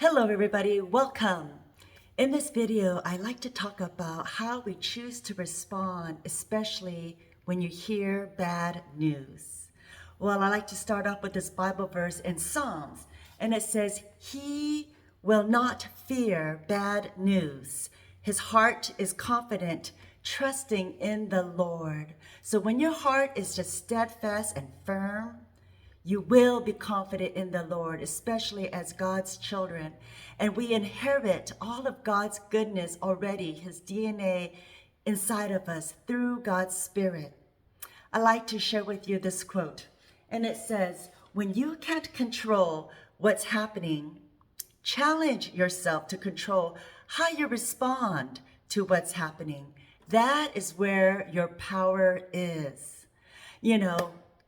Hello everybody, welcome. In this video, I like to talk about how we choose to respond, especially when you hear bad news. Well, I like to start off with this Bible verse in Psalms, and it says, "He will not fear bad news. His heart is confident, trusting in the Lord." So when your heart is just steadfast and firm, you will be confident in the Lord, especially as God's children. And we inherit all of God's goodness already, His DNA inside of us through God's Spirit. I like to share with you this quote, and it says, "When you can't control what's happening, challenge yourself to control how you respond to what's happening. That is where your power is."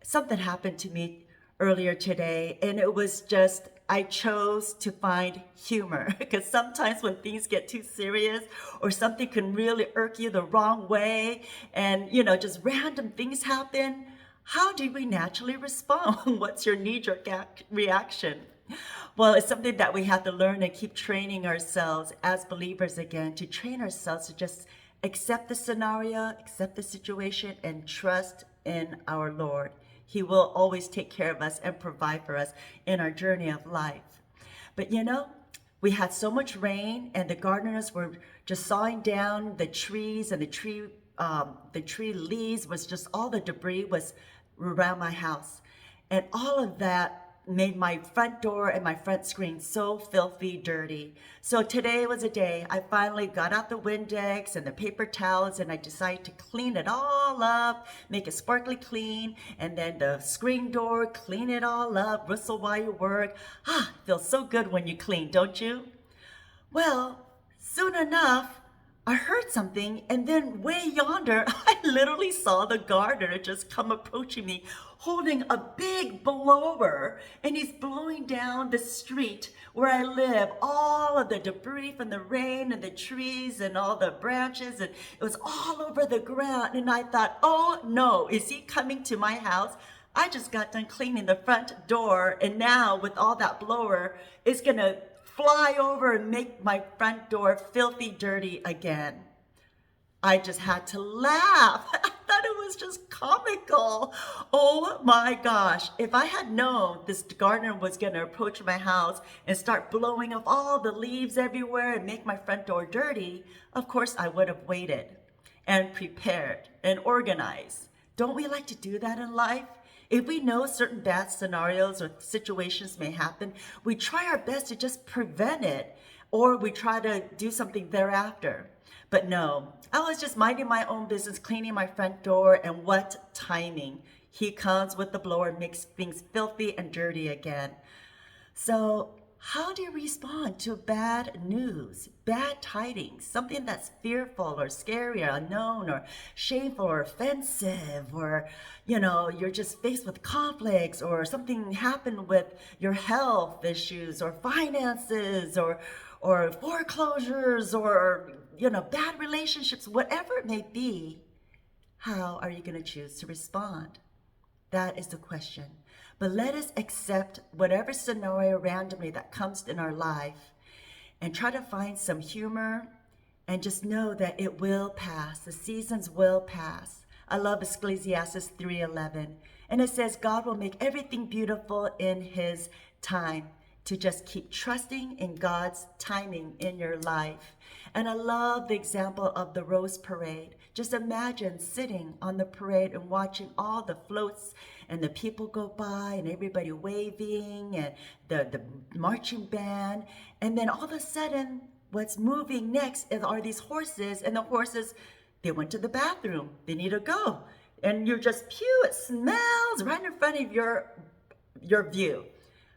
Something happened to me earlier today, and it was just, I chose to find humor because sometimes when things get too serious or something can really irk you the wrong way and, just random things happen, how do we naturally respond? What's your knee-jerk reaction? Well, it's something that we have to learn and keep training ourselves as believers again, to train ourselves to just accept the scenario, accept the situation, and trust in our Lord. He will always take care of us and provide for us in our journey of life. But we had so much rain, and the gardeners were just sawing down the trees, and the tree leaves was just, all the debris was around my house, and all of that made my front door and my front screen so filthy dirty. So today was a day I finally got out the Windex and the paper towels, and I decided to clean it all up, make it sparkly clean, and then the screen door, clean it all up, whistle while you work. It feels so good when you clean, don't you? Well, soon enough, I heard something, and then way yonder, I literally saw the gardener just come approaching me, holding a big blower, and he's blowing down the street where I live, all of the debris from the rain and the trees and all the branches, and it was all over the ground. And I thought, oh no, is he coming to my house? I just got done cleaning the front door, and now with all that blower, it's gonna fly over and make my front door filthy dirty again. I just had to laugh. I thought it was just comical. Oh my gosh. If I had known this gardener was going to approach my house and start blowing up all the leaves everywhere and make my front door dirty, of course I would have waited and prepared and organized. Don't we like to do that in life? If we know certain bad scenarios or situations may happen, we try our best to just prevent it, or we try to do something thereafter. But no, I was just minding my own business, cleaning my front door, and what timing. He comes with the blower, makes things filthy and dirty again. So how do you respond to bad news, bad tidings, something that's fearful or scary or unknown or shameful or offensive, or, you're just faced with conflicts, or something happened with your health issues or finances or foreclosures or, bad relationships, whatever it may be? How are you going to choose to respond? That is the question. But let us accept whatever scenario randomly that comes in our life and try to find some humor, and just know that it will pass. The seasons will pass. I love Ecclesiastes 3:11. And it says, God will make everything beautiful in His time. To just keep trusting in God's timing in your life. And I love the example of the Rose Parade. Just imagine sitting on the parade and watching all the floats and the people go by and everybody waving and the marching band. And then all of a sudden, what's moving next are these horses, and the horses, they went to the bathroom. They need to go. And you're just, it smells right in front of your view.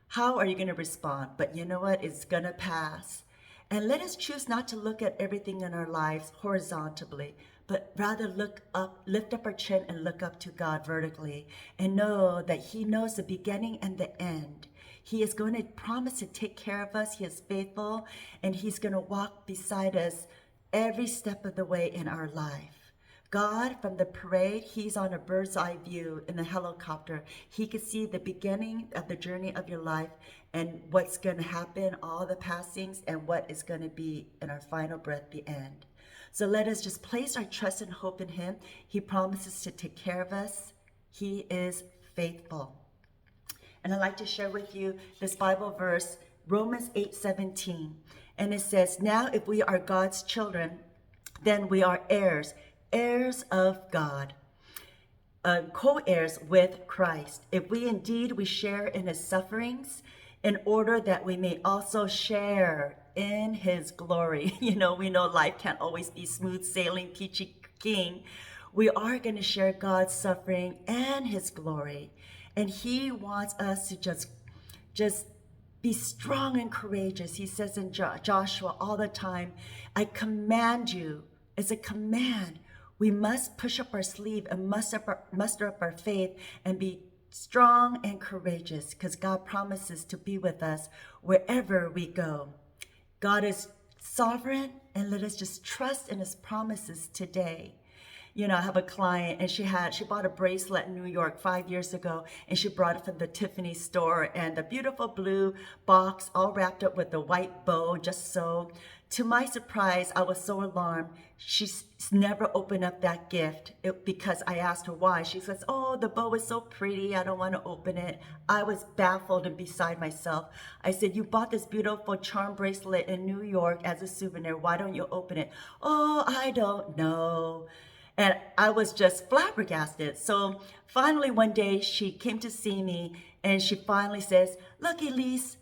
How are you going to respond? But you know what? It's going to pass. And let us choose not to look at everything in our lives horizontally, but rather look up, lift up our chin and look up to God vertically, and know that He knows the beginning and the end. He is going to promise to take care of us. He is faithful, and He's going to walk beside us every step of the way in our life. God, from the parade, He's on a bird's eye view in the helicopter. He could see the beginning of the journey of your life and what's going to happen, all the passings, and what is going to be in our final breath, the end. So let us just place our trust and hope in him. He promises to take care of us. He is faithful. And I'd like to share with you this Bible verse, Romans 8:17. And it says, now if we are God's children, then we are heirs, heirs of God, co-heirs with Christ. If we indeed we share in his sufferings, in order that we may also share in his glory. We know life can't always be smooth sailing, peachy keen. We are going to share God's suffering and his glory. And he wants us to just be strong and courageous. He says in Joshua all the time, I command you, it's a command. We must push up our sleeve and muster up our faith and be strong and courageous, because God promises to be with us wherever we go. God is sovereign, and let us just trust in his promises today. I have a client, and she bought a bracelet in New York 5 years ago, and she brought it from the Tiffany store, and the beautiful blue box all wrapped up with a white bow, just so. To my surprise, I was so alarmed. She's never opened up that gift because I asked her why. She says, oh, the bow is so pretty, I don't want to open it. I was baffled and beside myself. I said, you bought this beautiful charm bracelet in New York as a souvenir. Why don't you open it? Oh, I don't know. And I was just flabbergasted. So finally one day she came to see me, and she finally says, look, Elise,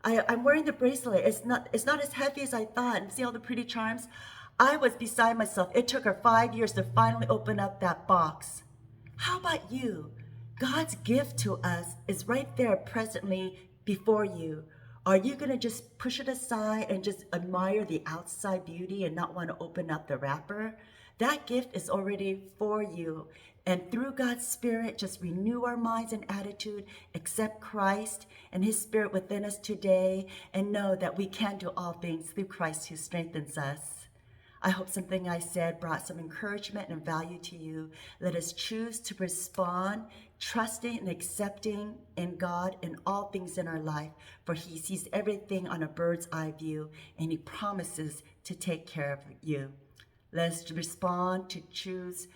I'm wearing the bracelet. It's not as heavy as I thought. And see all the pretty charms? I was beside myself. It took her 5 years to finally open up that box. How about you? God's gift to us is right there presently before you. Are you going to just push it aside and just admire the outside beauty and not want to open up the wrapper? That gift is already for you. And through God's Spirit, just renew our minds and attitude, accept Christ and his Spirit within us today, and know that we can do all things through Christ who strengthens us. I hope something I said brought some encouragement and value to you. Let us choose to respond, trusting and accepting in God in all things in our life, for he sees everything on a bird's eye view, and he promises to take care of you. Let's respond to choose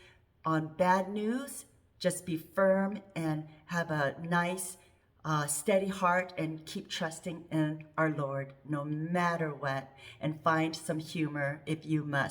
on bad news. Just be firm and have a nice, steady heart, and keep trusting in our Lord no matter what, and find some humor if you must.